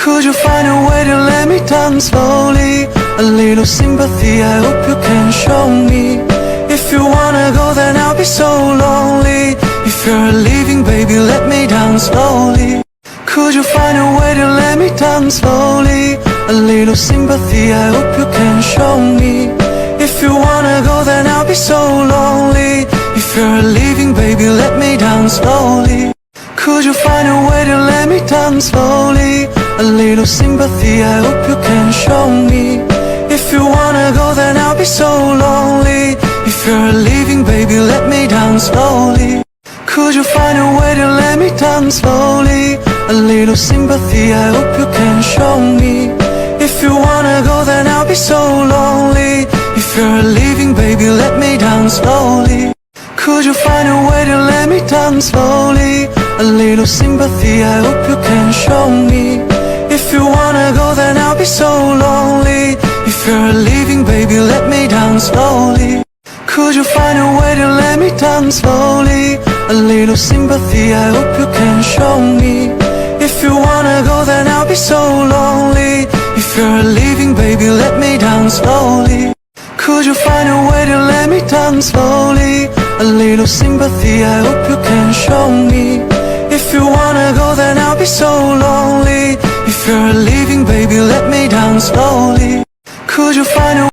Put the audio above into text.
Could you find a way to let me down slowly? A little sympathy, I hope you can show me. If you wanna go, then I'll be so lonely. If you're leaving, baby, let me down slowly. Could you find a way to let me down slowly? A little sympathy, I hope you can show me. If you wanna go, then I'll be so lonely. If you're leaving, baby, let me down slowly. Could you find a way to let me down slowly? A little sympathy, I hope you can show me. If you wanna go, then I'll be so lonely. If you're leaving, baby, let me down slowly. Could you find a way to let me down slowly? A little sympathy, I hope you can show me. If you wanna go, then I'll be so lonely. If you're leaving, baby, let me down slowly. Could you find a way to let me down slowly? A little sympathy, I hope you can show me. If you wanna go, then I'll be so lonely. If you're leaving, baby, let me down slowly. Could you find a way to let me down slowly? A little sympathy, I hope you can show me. If you wanna go, then I'll be so lonely. If you're leaving, baby, let me down slowly. Could you find a way to let me down slowly? A little sympathy, I hope you can show me. If you wanna go, then I'll be so lonely. If you're leaving, baby, let me down slowly. Could you find a